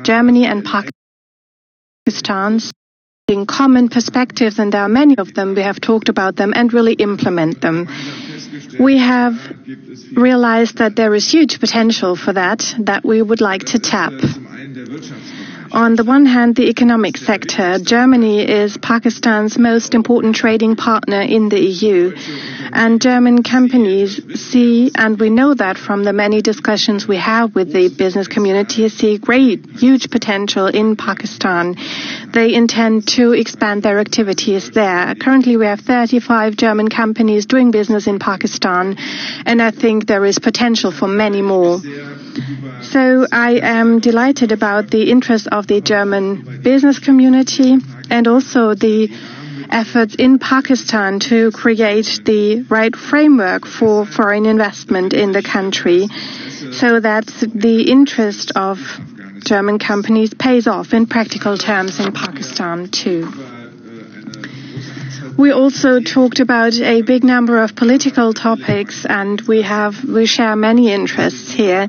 Germany and Pakistan's in common perspectives, and there are many of them. We have talked about them and really implement them. We have realized that there is huge potential for that we would like to tap. On the one hand, the economic sector. Germany is Pakistan's most important trading partner in the EU. And German companies see, and we know that from the many discussions we have with the business community, see huge potential in Pakistan. They intend to expand their activities there. Currently, we have 35 German companies doing business in Pakistan, and I think there is potential for many more. So I am delighted about the interest of the German business community and also the efforts in Pakistan to create the right framework for foreign investment in the country so that the interest of German companies pays off in practical terms in Pakistan too. We also talked about a big number of political topics, and we share many interests here.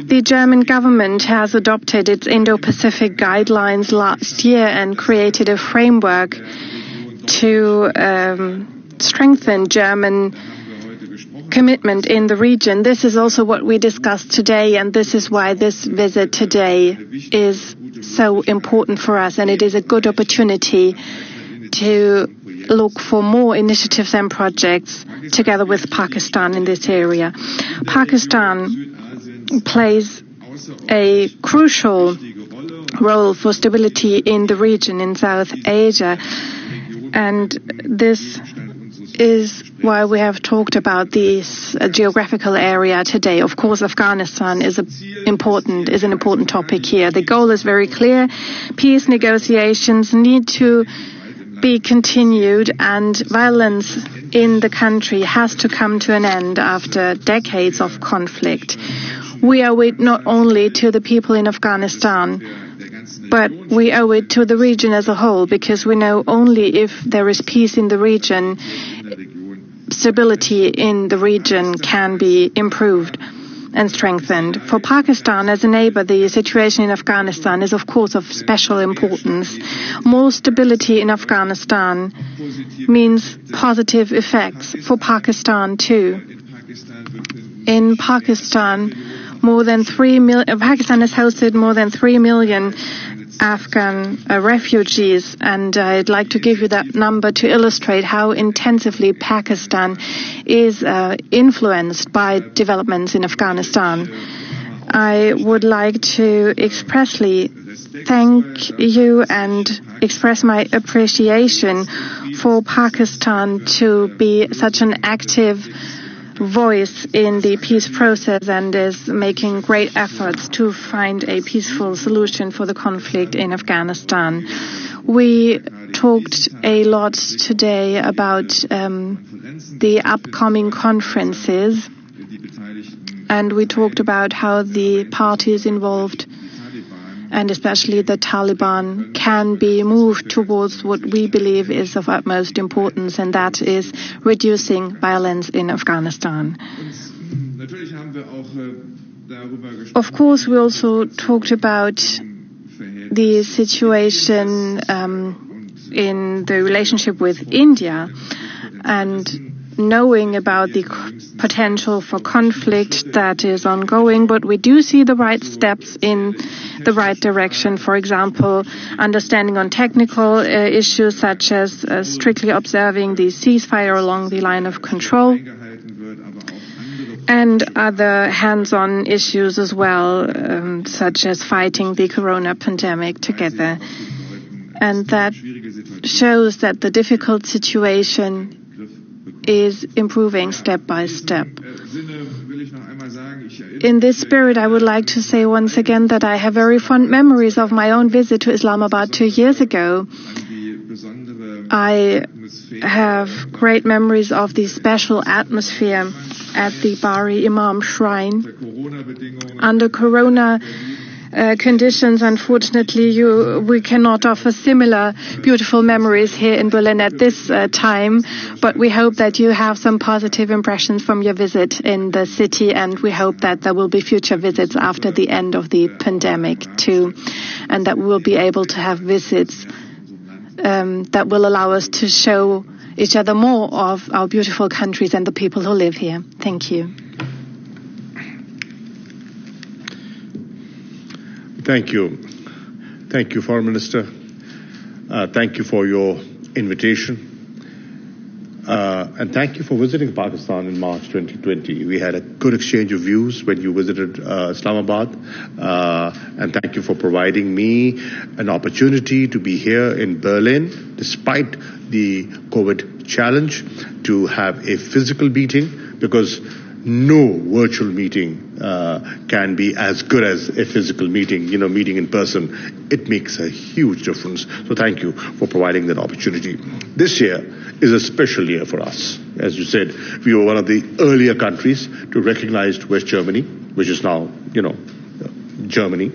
The German government has adopted its Indo-Pacific guidelines last year and created a framework to strengthen German commitment in the region. This is also what we discussed today, and this is why this visit today is so important for us, and it is a good opportunity to look for more initiatives and projects together with Pakistan in this area. Pakistan plays a crucial role for stability in the region in South Asia, and this is why we have talked about this geographical area today. Of course, Afghanistan is an important topic here. The goal is very clear. Peace negotiations need to be continued, and violence in the country has to come to an end after decades of conflict. We owe it not only to the people in Afghanistan, but we owe it to the region as a whole, because we know only if there is peace in the region, stability in the region can be improved and strengthened. For Pakistan as a neighbor, the situation in Afghanistan is of course of special importance. More stability in Afghanistan means positive effects for Pakistan too. In Pakistan, Pakistan has hosted more than 3 million Afghan refugees, and I'd like to give you that number to illustrate how intensively Pakistan is influenced by developments in Afghanistan. I would like to expressly thank you and express my appreciation for Pakistan to be such an active voice in the peace process and is making great efforts to find a peaceful solution for the conflict in Afghanistan. We talked a lot today about the upcoming conferences, and we talked about how the parties involved, and especially the Taliban, can be moved towards what we believe is of utmost importance, and that is reducing violence in Afghanistan. Of course, we also talked about the situation in the relationship with India, and knowing about the potential for conflict that is ongoing, but we do see the right steps in the right direction. For example, understanding on technical issues such as strictly observing the ceasefire along the line of control, and other hands-on issues as well, such as fighting the corona pandemic together. And that shows that the difficult situation is improving step by step. In this spirit, I would like to say once again that I have very fond memories of my own visit to Islamabad 2 years ago. I have great memories of the special atmosphere at the Bari Imam Shrine. Under corona conditions. Unfortunately, we cannot offer similar beautiful memories here in Berlin at this time, but we hope that you have some positive impressions from your visit in the city, and we hope that there will be future visits after the end of the pandemic too, and that we will be able to have visits that will allow us to show each other more of our beautiful countries and the people who live here. Thank you. Thank you. Thank you, Foreign Minister. Thank you for your invitation. And thank you for visiting Pakistan in March 2020. We had a good exchange of views when you visited Islamabad. And thank you for providing me an opportunity to be here in Berlin, despite the COVID challenge, to have a physical meeting, because no virtual meeting can be as good as a physical meeting, meeting in person. It makes a huge difference. So thank you for providing that opportunity. This year is a special year for us. As you said, we were one of the earlier countries to recognize West Germany, which is now, Germany.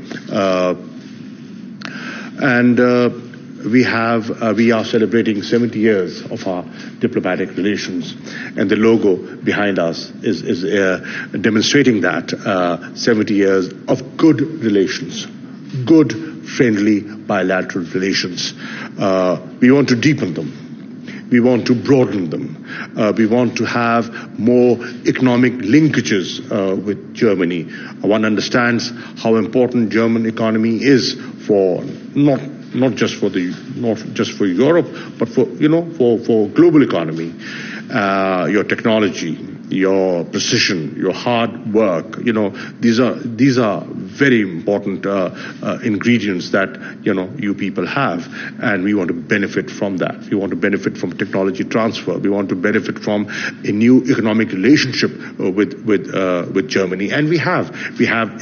We are celebrating 70 years of our diplomatic relations, and the logo behind us is demonstrating that 70 years of good relations, good, friendly, bilateral relations. We want to deepen them. We want to broaden them. We want to have more economic linkages with Germany. One understands how important German economy is for not just for Europe, but for global economy. Your technology, your precision, your hard work, these are very important ingredients that you people have, and we want to benefit from that. We want to benefit from technology transfer. We want to benefit from a new economic relationship with Germany, and we have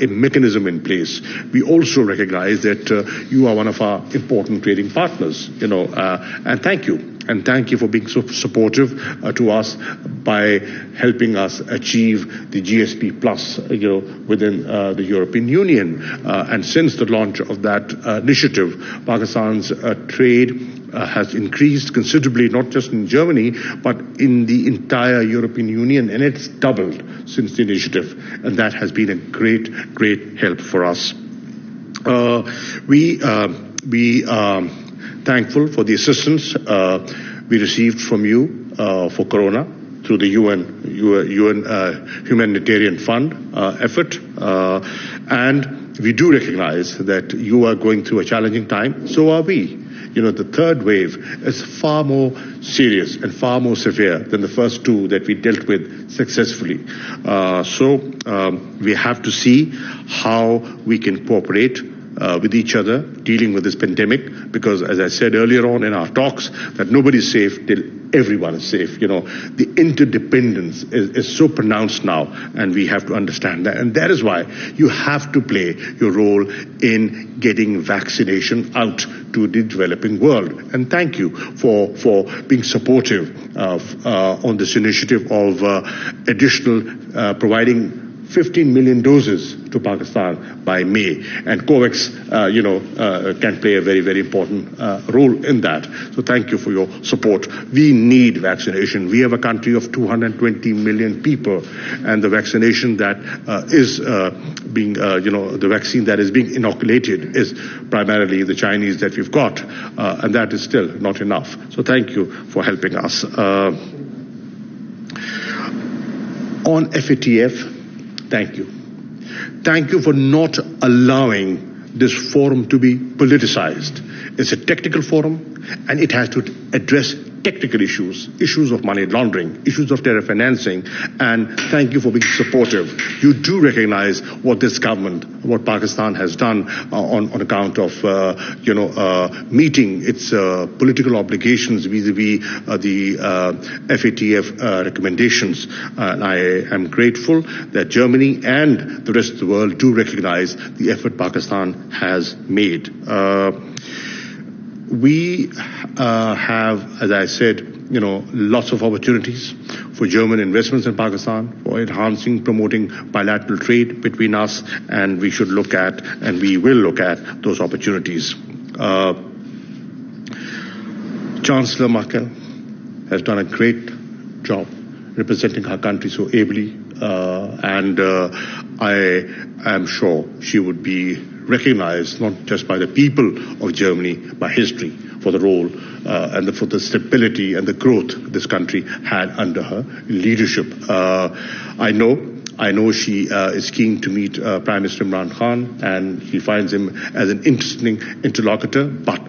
a mechanism in place. We also recognize that you are one of our important trading partners, and thank you. And thank you for being so supportive to us by helping us achieve the GSP Plus, within the European Union. And since the launch of that initiative, Pakistan's trade has increased considerably, not just in Germany, but in the entire European Union, and it's doubled since the initiative. And that has been a great, great help for us. We are thankful for the assistance we received from you for Corona through the UN Humanitarian Fund effort. And we do recognize that you are going through a challenging time. So are we. The third wave is far more serious and far more severe than the first two that we dealt with successfully. So we have to see how we can cooperate with each other dealing with this pandemic, because as I said earlier on in our talks, that nobody's safe till everyone is safe. The interdependence is so pronounced now, and we have to understand that. And that is why you have to play your role in getting vaccination out to the developing world. And thank you for being supportive on this initiative of additional providing 15 million doses to Pakistan by May, and COVAX, can play a very, very important role in that. So thank you for your support. We need vaccination. We have a country of 220 million people, and the vaccination that is being, the vaccine that is being inoculated is primarily the Chinese that we've got, and that is still not enough. So thank you for helping us. On FATF, thank you. Thank you for not allowing this forum to be politicized. It's a technical forum, and it has to address technical issues of money laundering, issues of terror financing, and thank you for being supportive. You do recognize what this government, what Pakistan has done on account of, meeting its political obligations vis-a-vis the FATF recommendations. And I am grateful that Germany and the rest of the world do recognize the effort Pakistan has made. We have, as I said, lots of opportunities for German investments in Pakistan, for enhancing, promoting bilateral trade between us, and we should look at, and we will look at, those opportunities. Chancellor Merkel has done a great job representing her country so ably, and I am sure she would be recognized not just by the people of Germany, by history, for the role and for the stability and the growth this country had under her leadership. I know she is keen to meet Prime Minister Imran Khan, and she finds him as an interesting interlocutor, but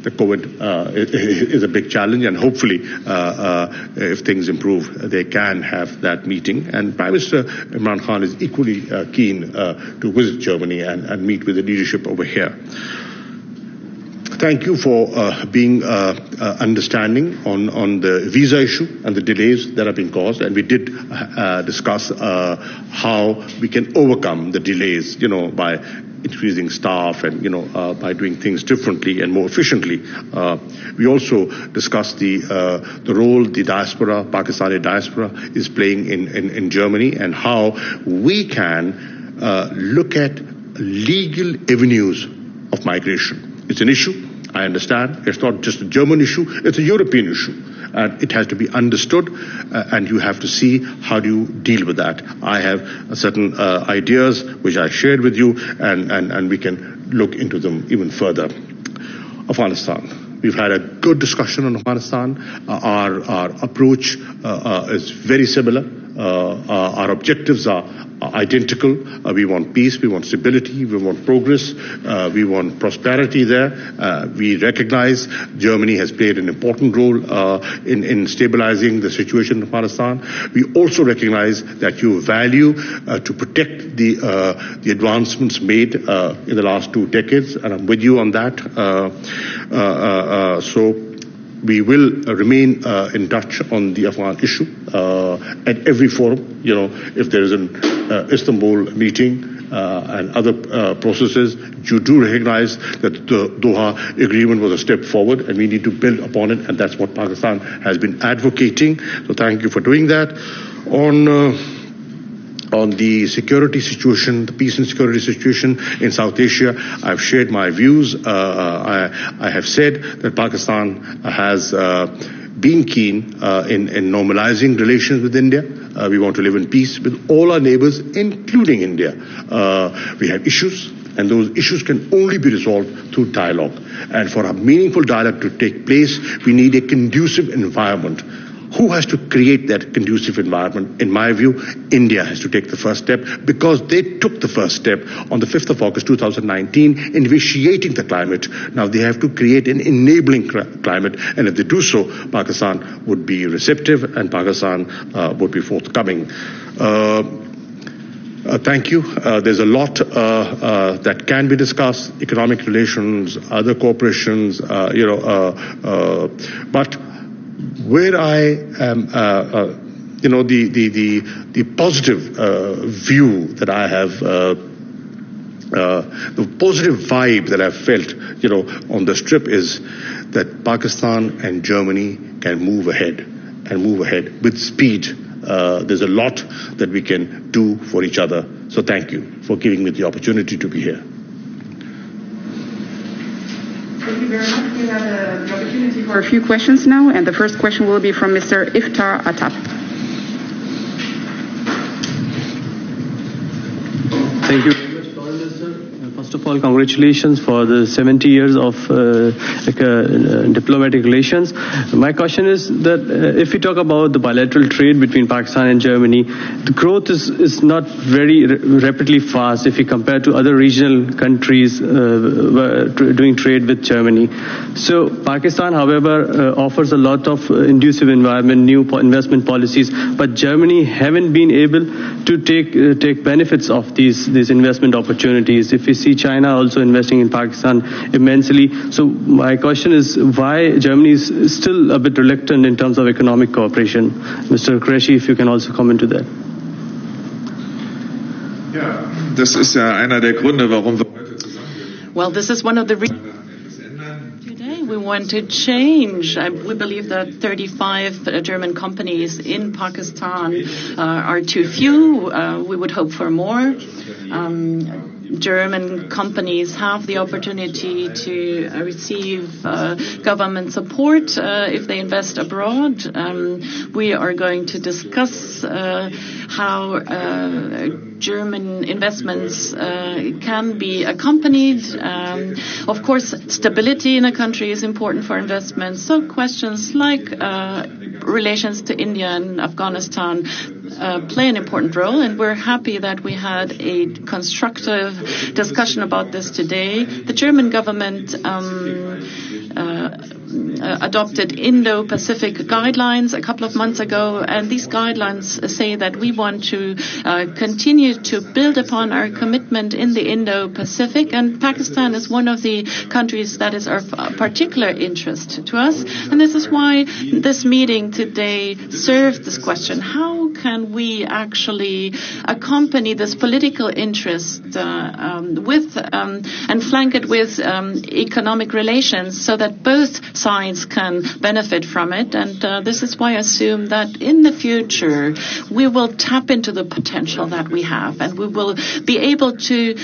the COVID is a big challenge, and hopefully, if things improve, they can have that meeting. And Prime Minister Imran Khan is equally keen to visit Germany and meet with the leadership over here. Thank you for being understanding on the visa issue and the delays that have been caused. And we did discuss how we can overcome the delays, by increasing staff and, by doing things differently and more efficiently. We also discussed the role the diaspora, Pakistani diaspora, is playing in Germany, and how we can look at legal avenues of migration. It's an issue, I understand. It's not just a German issue, it's a European issue. And it has to be understood, and you have to see how do you deal with that. I have certain ideas which I shared with you, and we can look into them even further. Afghanistan. We've had a good discussion on Afghanistan. Our approach is very similar. Our objectives are identical. We want peace, we want stability, we want progress, we want prosperity there. We recognize Germany has played an important role in stabilizing the situation in Afghanistan. We also recognize that you value to protect the advancements made in the last 2 decades, and I'm with you on that. So we will remain in touch on the Afghan issue at every forum. If there is an Istanbul meeting and other processes, you do recognize that the Doha agreement was a step forward, and we need to build upon it, and that's what Pakistan has been advocating. So thank you for doing that. On the security situation, the peace and security situation in South Asia, I've shared my views. I have said that Pakistan has been keen in normalizing relations with India. We want to live in peace with all our neighbors, including India. We have issues, and those issues can only be resolved through dialogue. And for a meaningful dialogue to take place, we need a conducive environment. Who has to create that conducive environment? In my view, India has to take the first step, because they took the first step on the 5th of August 2019 in vitiating the climate. Now they have to create an enabling climate, and if they do so, Pakistan would be receptive, and Pakistan would be forthcoming. Thank you. There's a lot that can be discussed: economic relations, other corporations, but where I am, the positive view that I have, the positive vibe that I've felt, on this trip is that Pakistan and Germany can move ahead with speed. There's a lot that we can do for each other. So thank you for giving me the opportunity to be here. Thank you very much. We have the opportunity for a few questions now, and the first question will be from Mr. Iftar Attab. Thank you very much, Foreign Minister. First of all, congratulations for the 70 years of diplomatic relations. My question is that if we talk about the bilateral trade between Pakistan and Germany, the growth is not very rapidly fast if we compare to other regional countries doing trade with Germany. So Pakistan, however, offers a lot of conducive environment, new investment policies, but Germany haven't been able to take benefits of these investment opportunities. If we see China also investing in Pakistan immensely. So my question is why Germany is still a bit reluctant in terms of economic cooperation. Mr. Qureshi, if you can also comment to that. Ja, das ist ja einer der Gründe, warum wir heute zusammen sind. Well, this is one of the reasons. Today We want to change. We believe that 35 German companies in Pakistan are too few. We would hope for more. German companies have the opportunity to receive government support if they invest abroad. We are going to discuss how German investments can be accompanied. Of course, stability in a country is important for investments. So questions like relations to India and Afghanistan play an important role, and we're happy that we had a constructive discussion about this today. The German government adopted Indo-Pacific guidelines a couple of months ago, and these guidelines say that we want to continue to build upon our commitment in the Indo-Pacific, and Pakistan is one of the countries that is of particular interest to us, and this is why this meeting today served this question: how can we actually accompany this political interest with and flank it with economic relations so that both sides can benefit from it? And this is why I assume that in the future we will tap into the potential that we have, and we will be able to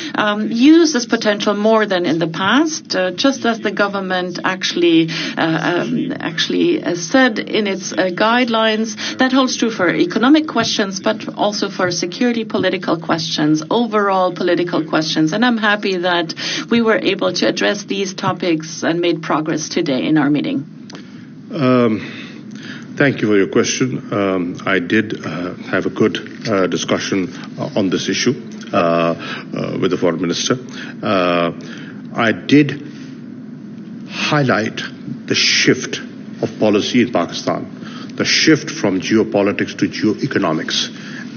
use this potential more than in the past, just as the government actually said in its guidelines. That holds true for economic questions, but also for security political questions, overall political questions. And I'm happy that we were able to address these topics and made progress today in our meeting. Thank you for your question. I did have a good discussion on this issue with the foreign minister. I did highlight the shift of policy in Pakistan, the shift from geopolitics to geoeconomics,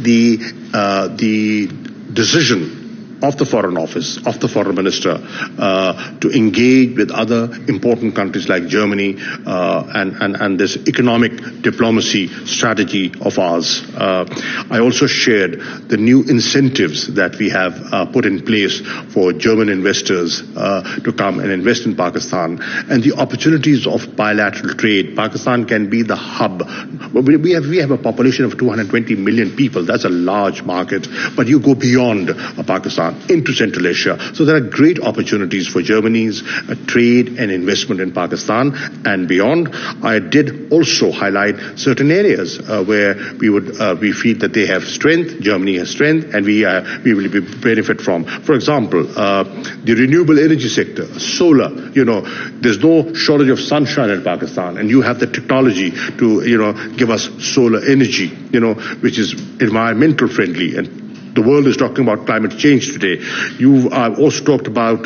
the decision of the Foreign Office, of the Foreign Minister, to engage with other important countries like Germany and this economic diplomacy strategy of ours. I also shared the new incentives that we have put in place for German investors to come and invest in Pakistan, and the opportunities of bilateral trade. Pakistan can be the hub. We have a population of 220 million people. That's a large market, but you go beyond Pakistan into Central Asia. So there are great opportunities for Germany's trade and investment in Pakistan and beyond. I did also highlight certain areas where we feel that they have strength, Germany has strength, and we will benefit from. For example, the renewable energy sector, solar. There's no shortage of sunshine in Pakistan, and you have the technology to give us solar energy, which is environmental friendly, and the world is talking about climate change today. You've also talked about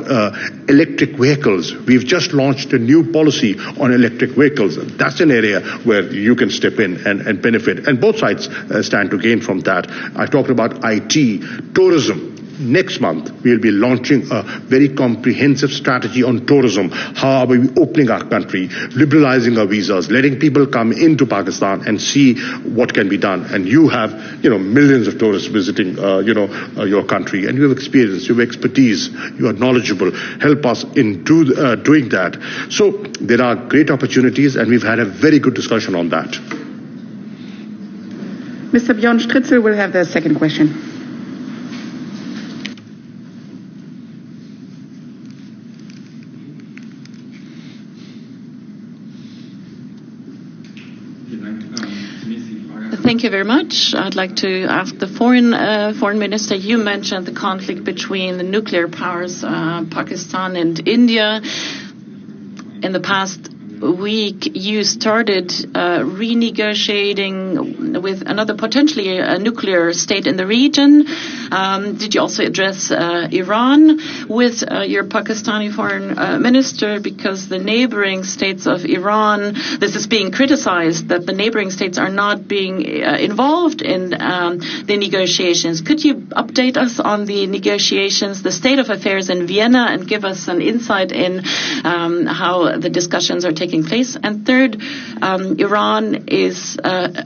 electric vehicles. We've just launched a new policy on electric vehicles. That's an area where you can step in and benefit. And both sides stand to gain from that. I talked about IT, tourism. Next month, we'll be launching a very comprehensive strategy on tourism. How are we opening our country, liberalizing our visas, letting people come into Pakistan and see what can be done. And you have, millions of tourists visiting, your country, and you have experience, you have expertise, you are knowledgeable. Help us in doing that. So there are great opportunities, and we've had a very good discussion on that. Mr. Björn Stritzel will have the second question. Thank you very much. I'd like to ask the foreign minister. You mentioned the conflict between the nuclear powers, Pakistan and India. In the past week, you started renegotiating with another potentially a nuclear state in the region. Did you also address Iran with your Pakistani foreign minister? Because the neighboring states of Iran, this is being criticized that the neighboring states are not being involved in the negotiations. Could you update us on the negotiations, the state of affairs in Vienna, and give us an insight in how the discussions are taking place? And third, Iran is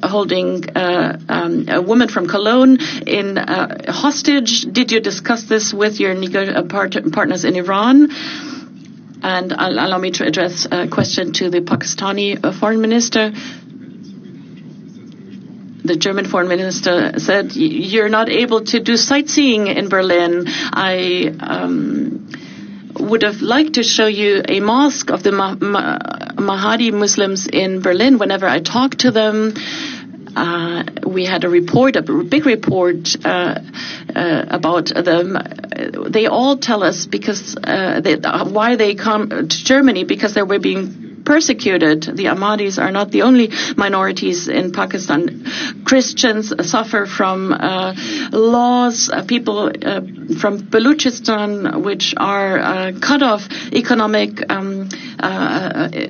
holding a woman from Cologne in hostage. Did you discuss this with your partners in Iran? And allow me to address a question to the Pakistani foreign minister. The German foreign minister said, you're not able to do sightseeing in Berlin. I would have liked to show you a mosque of the Mahdi Muslims in Berlin. Whenever I talk to them, we had a big report about them. They all tell us why they come to Germany, because they were being persecuted. The Ahmadis are not the only minorities in Pakistan. Christians suffer from laws, people from Baluchistan, which are cut off economic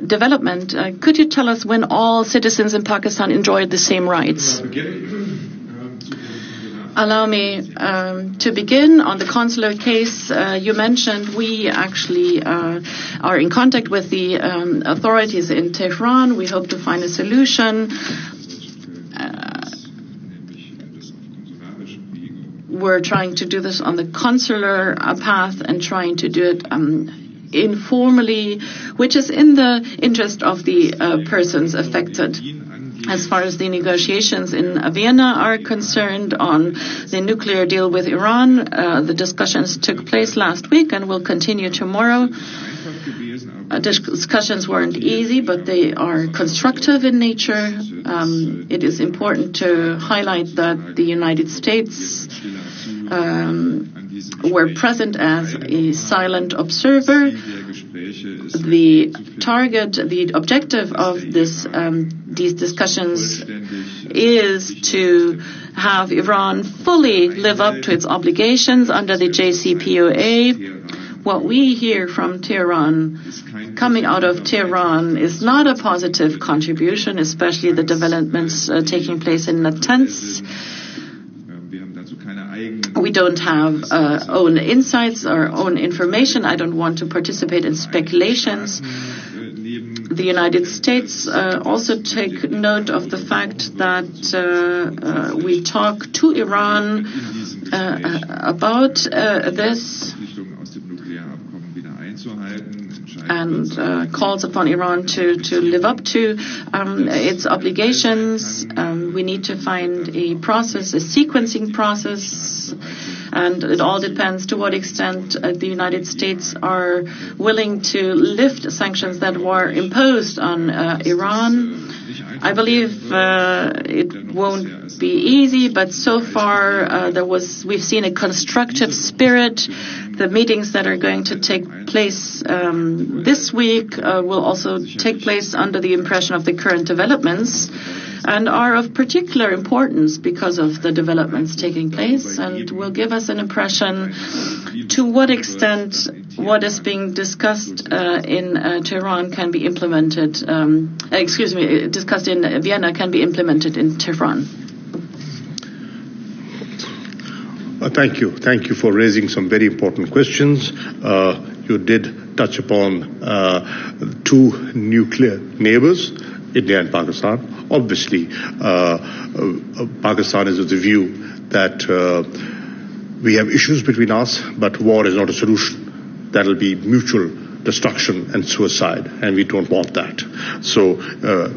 development. Could you tell us when all citizens in Pakistan enjoy the same rights? Allow me to begin on the consular case you mentioned. We actually are in contact with the authorities in Tehran. We hope to find a solution. We're trying to do this on the consular path and trying to do it informally, which is in the interest of the persons affected. As far as the negotiations in Vienna are concerned on the nuclear deal with Iran, the discussions took place last week and will continue tomorrow. Discussions weren't easy, but they are constructive in nature. It is important to highlight that the United States were present as a silent observer. The objective of these discussions is to have Iran fully live up to its obligations under the JCPOA. What we hear from Tehran, coming out of Tehran, is not a positive contribution, especially the developments taking place in Natanz. We don't have own insights or own information. I don't want to participate in speculations. The United States also take note of the fact that we talk to Iran about this and calls upon Iran to live up to its obligations. We need to find a sequencing process, and it all depends to what extent the United States are willing to lift sanctions that were imposed on Iran. I believe it won't be easy, but so far we've seen a constructive spirit. The meetings that are going to take place this week will also take place under the impression of the current developments and are of particular importance because of the developments taking place, and will give us an impression to what extent what is being discussed in Tehran can be implemented, discussed in Vienna can be implemented in Tehran. Thank you. Thank you for raising some very important questions. You did touch upon two nuclear neighbors, India and Pakistan. Obviously, Pakistan is of the view that we have issues between us, but war is not a solution. That will be mutual destruction and suicide, and we don't want that. So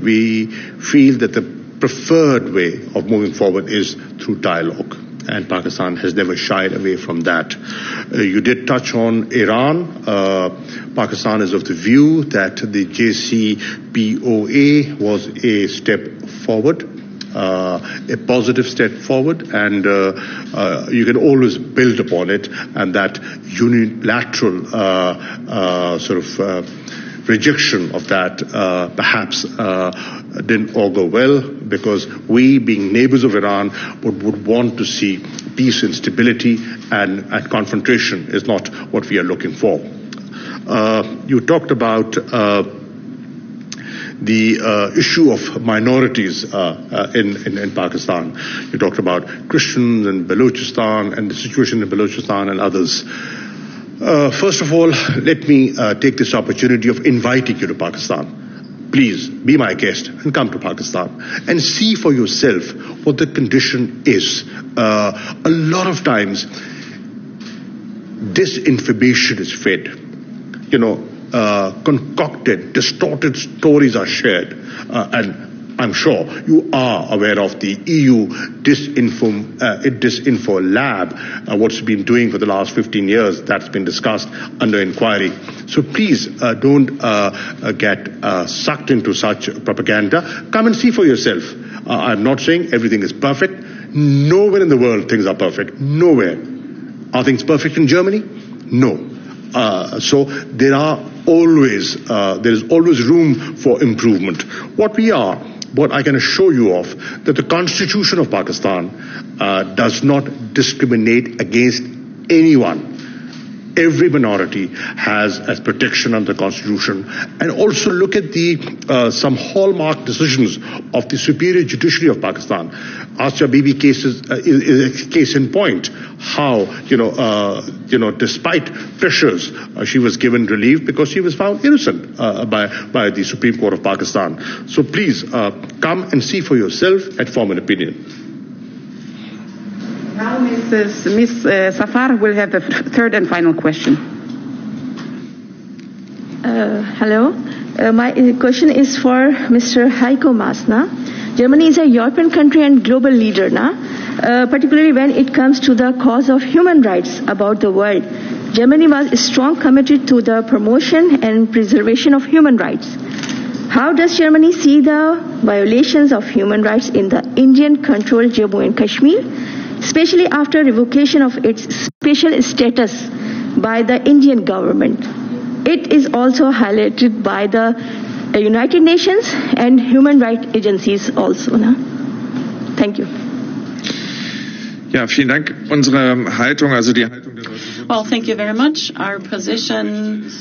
we feel that the preferred way of moving forward is through dialogue, and Pakistan has never shied away from that. You did touch on Iran. Pakistan is of the view that the JCPOA was a step forward, a positive step forward, and you can always build upon it, and that unilateral rejection of that perhaps didn't augur well, because we, being neighbors of Iran, would want to see peace and stability, and confrontation is not what we are looking for. You talked about the issue of minorities in Pakistan. You talked about Christians in Baluchistan and the situation in Baluchistan and others. First of all, let me take this opportunity of inviting you to Pakistan. Please be my guest and come to Pakistan and see for yourself what the condition is. A lot of times, disinformation is fed. concocted, distorted stories are shared, and I'm sure you are aware of the EU disinfo lab, what's been doing for the last 15 years. That's been discussed under inquiry. So please don't get sucked into such propaganda. Come and see for yourself. I'm not saying everything is perfect. Nowhere in the world things are perfect. Nowhere. Are things perfect in Germany? No. So there is always room for improvement. What I can assure you of, that the Constitution of Pakistan does not discriminate against anyone. Every minority has as protection under the Constitution. And also look at some hallmark decisions of the Superior Judiciary of Pakistan. Asya Bibi case is a case in point. How, despite pressures, she was given relief because she was found innocent by the Supreme Court of Pakistan. So please come and see for yourself and form an opinion. Now Ms. Safar will have the third and final question. Hello. My question is for Mr. Heiko Maas. Germany is a European country and global leader, particularly when it comes to the cause of human rights about the world. Germany was strong committed to the promotion and preservation of human rights. How does Germany see the violations of human rights in the Indian-controlled Jammu and Kashmir, especially after revocation of its special status by the Indian government? It is also highlighted by the United Nations and human rights agencies also. Thank you. Ja, vielen Dank. Unsere Haltung, also die Haltung der deutschen Well, thank you very much. Our position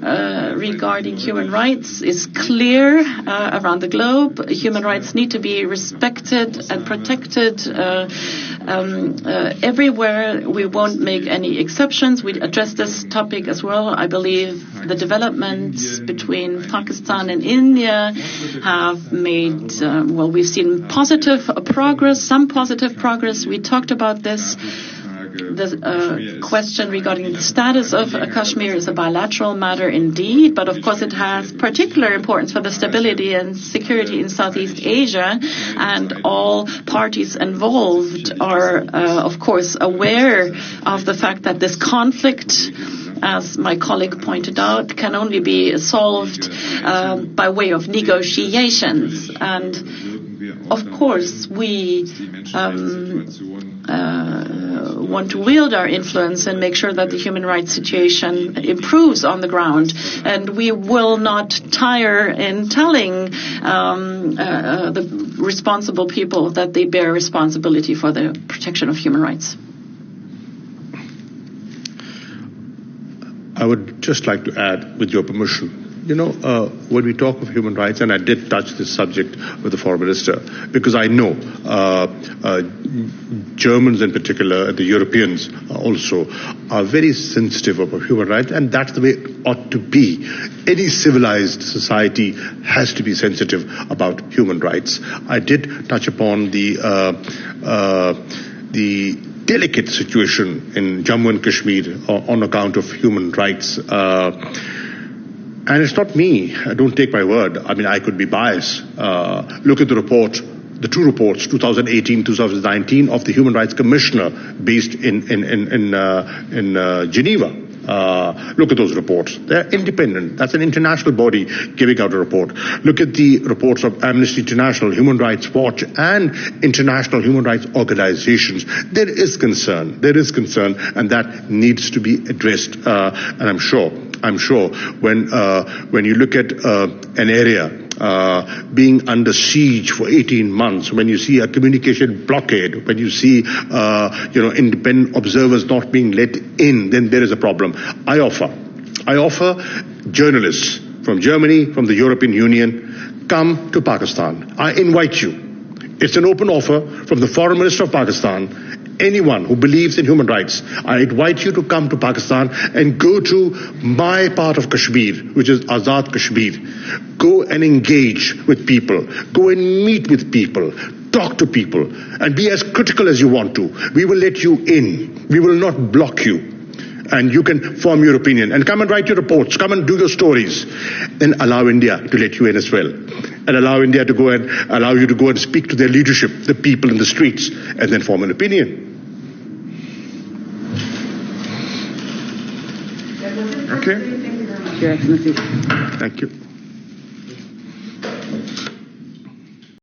regarding human rights is clear around the globe. Human rights need to be respected and protected everywhere. We won't make any exceptions. We address this topic as well. I believe the developments between Pakistan and India have made, we've seen positive progress, some positive progress. We talked about this. The question regarding the status of Kashmir is a bilateral matter indeed, but of course it has particular importance for the stability and security in Southeast Asia, and all parties involved are, of course, aware of the fact that this conflict, as my colleague pointed out, can only be solved by way of negotiations. And of course, we want to wield our influence and make sure that the human rights situation improves on the ground. And we will not tire in telling the responsible people that they bear responsibility for the protection of human rights. I would just like to add, with your permission, when we talk of human rights, and I did touch this subject with the foreign minister, because I know Germans in particular, the Europeans also, are very sensitive about human rights, and that's the way it ought to be. Any civilized society has to be sensitive about human rights. I did touch upon the delicate situation in Jammu and Kashmir on account of human rights. And it's not me. Don't take my word. I mean, I could be biased. Look at the report, the two reports, 2018, 2019, of the Human Rights Commissioner based in Geneva. Look at those reports. They're independent. That's an international body giving out a report. Look at the reports of Amnesty International, Human Rights Watch, and international human rights organizations. There is concern, and that needs to be addressed. And I'm sure when you look at an area being under siege for 18 months, when you see a communication blockade, when you see independent observers not being let in, then there is a problem. I offer journalists from Germany, from the European Union, come to Pakistan. I invite you. It's an open offer from the Foreign Minister of Pakistan. Anyone who believes in human rights, I invite you to come to Pakistan and go to my part of Kashmir, which is Azad Kashmir. Go and engage with people. Go and meet with people. Talk to people. And be as critical as you want to. We will let you in. We will not block you. and you can form your opinion and come and write your reports, come and do your stories, then allow India to let you in as well, and allow you to go and speak to their leadership, the people in the streets, and then form an opinion. Okay. Your Excellency. Thank you.